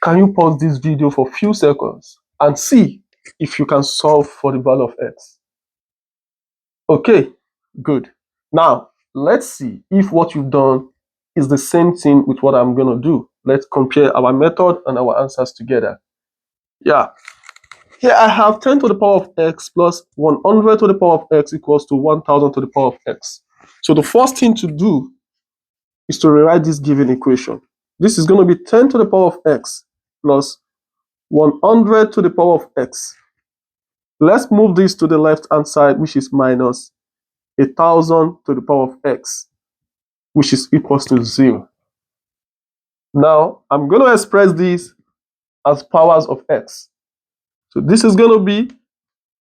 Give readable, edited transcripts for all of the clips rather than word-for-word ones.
Can you pause this video for a few seconds and see if you can solve for the value of x? Okay, good. Now, let's see if what you've done is the same thing with what I'm going to do. Let's compare our method and our answers together. Yeah. Here I have 10 to the power of x plus 100 to the power of x equals to 1000 to the power of x. So the first thing to do is to rewrite this given equation. This is going to be 10 to the power of x plus 100 to the power of x. Let's move this to the left-hand side, which is minus 1000 to the power of x, which is equals to 0. Now, I'm going to express this as powers of x. So this is going to be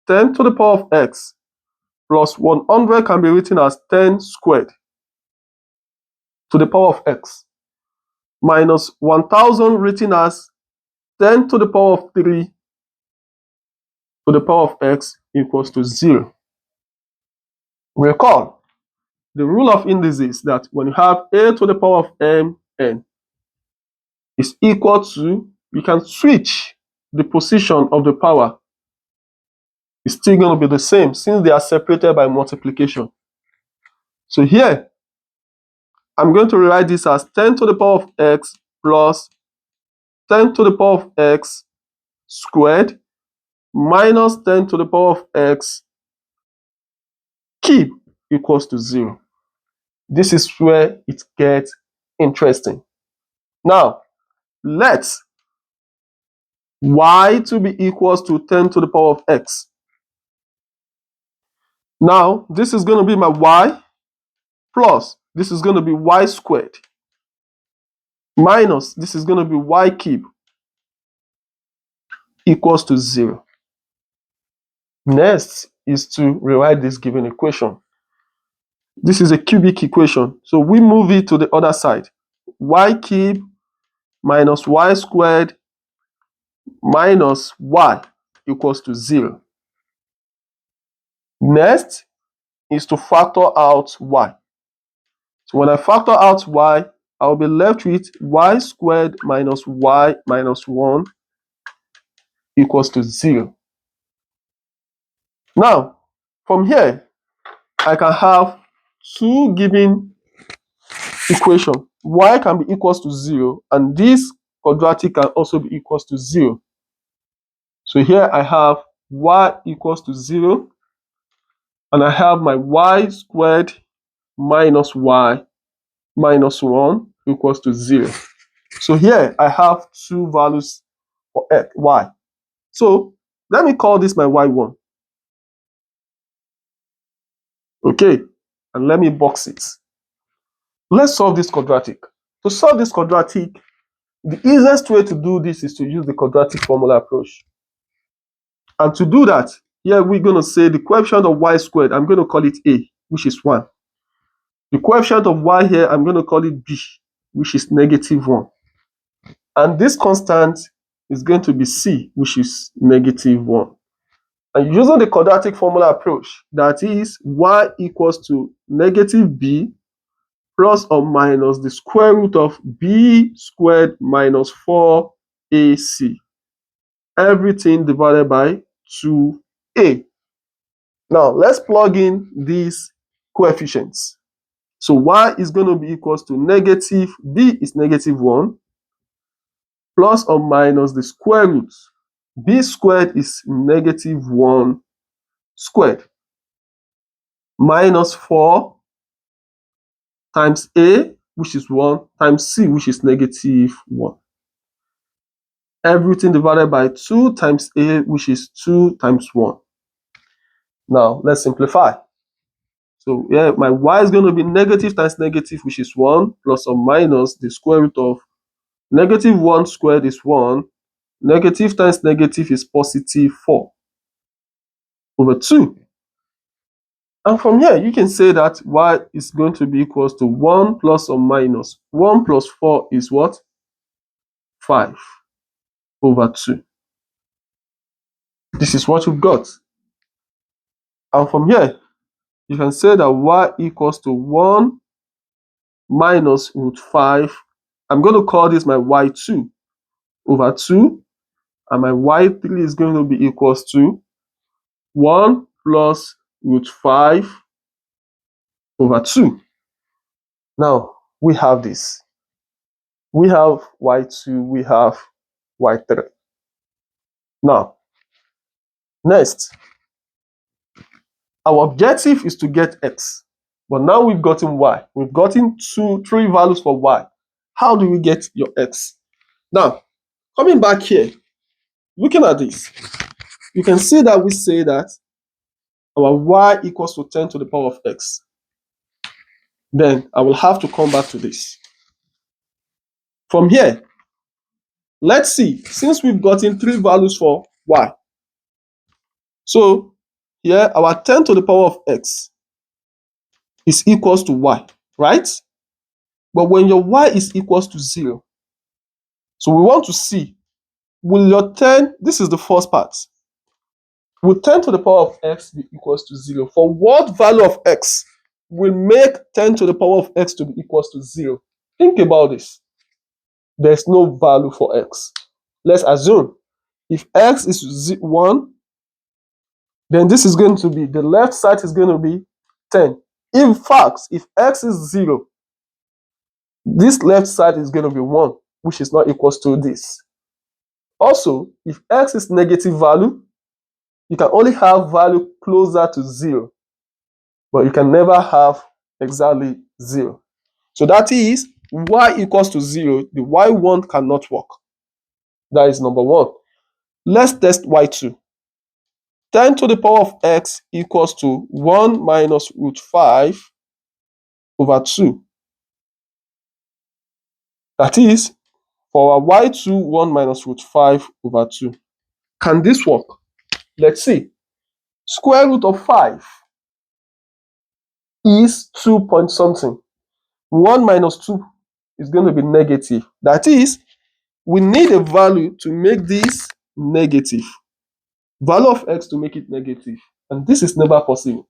10 to the power of x plus 100 can be written as 10 squared to the power of x minus 1000 written as 10 to the power of 3 to the power of x equals to 0. Recall, the rule of indices that when you have a to the power of mn is equal to, you can switch the position of the power. It's still going to be the same since they are separated by multiplication. So here, I'm going to rewrite this as 10 to the power of x plus 10 to the power of x squared minus 10 to the power of x cube equals to 0. This is where it gets interesting. Now, let y to be equals to 10 to the power of x. Now, this is going to be my y plus this is going to be y squared minus this is going to be y cube equals to 0. Next is to rewrite this given equation. This is a cubic equation, so we move it to the other side. Y cube minus y squared minus y equals to 0. Next is to factor out y. So when I factor out y, I'll be left with y squared minus y minus 1 equals to 0. Now, from here, I can have two given equation. Y can be equals to 0, and this quadratic can also be equals to 0. So here I have y equals to 0, and I have my y squared minus y minus 1 equals to 0. So here I have two values for x, y. So let me call this my y1. Okay, and let me box it. Let's solve this quadratic. To solve this quadratic, the easiest way to do this is to use the quadratic formula approach. And to do that, here we're going to say the coefficient of y squared, I'm going to call it a, which is 1. The coefficient of y here, I'm going to call it b, which is negative 1. And this constant is going to be c, which is negative 1. And using the quadratic formula approach, that is y equals to negative b plus or minus the square root of b squared minus 4ac. Everything divided by 2a. Now, let's plug in these coefficients. So y is going to be equals to negative, b is negative 1, plus or minus the square root. B squared is negative 1 squared minus 4 times a, which is 1, times c, which is negative 1. Everything divided by 2 times a, which is 2 times 1. Now, let's simplify. So yeah, my y is going to be negative times negative, which is 1, plus or minus the square root of negative 1 squared is 1. Negative times negative is positive 4 over 2. And from here, you can say that y is going to be equals to 1 plus or minus 1 plus 4 is what? 5 over 2. This is what you've got. And from here, you can say that y equals to 1 minus root 5. I'm going to call this my y2. over 2, and my y3 is going to be equals to 1 plus root 5 over 2. Now, we have this. We have y2, we have y3. Now, next, our objective is to get x. But now we've gotten y. We've gotten three values for y. How do we get your x? Now, coming back here, looking at this, you can see that we say that our y equals to 10 to the power of x. Then I will have to come back to this. From here, let's see, since we've gotten three values for y. So here, our 10 to the power of x is equals to y, right? But when your y is equals to 0, so we want to see, will your 10, this is the first part, will 10 to the power of x be equals to 0? For what value of x will make 10 to the power of x to be equals to 0? Think about this. There's no value for x. Let's assume if x is 1, then this is going to be, the left side is going to be 10. In fact, if x is 0, this left side is going to be 1, which is not equals to this. Also, if x is negative value, you can only have value closer to 0, but you can never have exactly 0. So that is y equals to 0, the y1 cannot work. That is number 1. Let's test y2. 10 to the power of x equals to 1 minus root 5 over 2. That is, for our y2, 1 minus root 5 over 2. Can this work? Let's see. Square root of 5 is 2 point something. 1 minus 2 is going to be negative. That is, we need a value to make this negative. Value of x to make it negative. And this is never possible.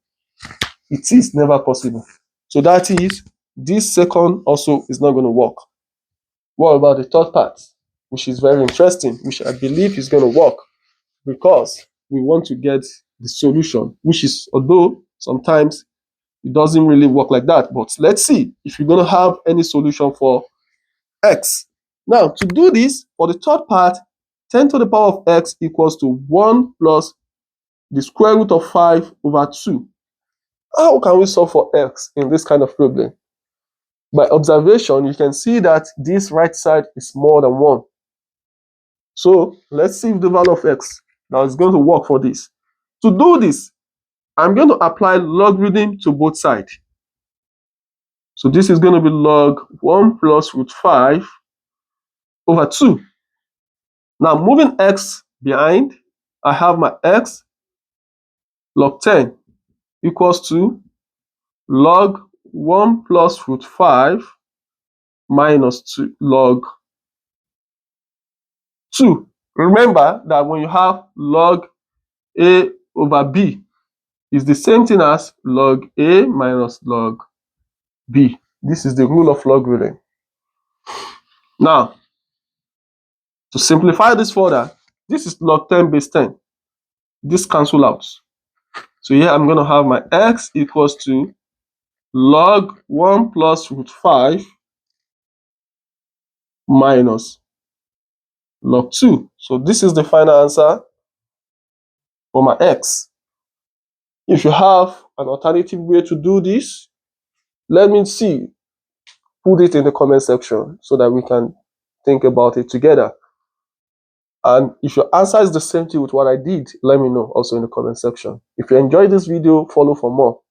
It is never possible. So that is, this second also is not going to work. What about the third part, which is very interesting, which I believe is going to work, because we want to get the solution, which is, although sometimes it doesn't really work like that, but let's see if you're going to have any solution for x. Now, to do this, for the third part, 10 to the power of x equals to 1 plus the square root of 5 over 2. How can we solve for x in this kind of problem? By observation, you can see that this right side is more than 1. So let's see if the value of x now is going to work for this. To do this, I'm going to apply logarithm to both sides. So this is going to be log 1 plus root 5 over 2. Now moving x behind, I have my x log 10 equals to log 1 plus root 5 minus 2 log 2. Remember that when you have log a over b, is the same thing as log a minus log b. This is the rule of logarithm. Now, to simplify this further, this is log 10 base 10. This cancel out. So here I'm going to have my x equals to log 1 plus root 5 minus log 2. So this is the final answer for my x. If you have an alternative way to do this, let me see. Put it in the comment section so that we can think about it together. And if your answer is the same thing with what I did, let me know also in the comment section. If you enjoyed this video, follow for more.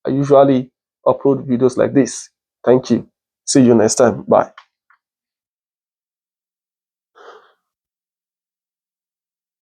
I usually upload videos like this. Thank you. See you next time. Bye.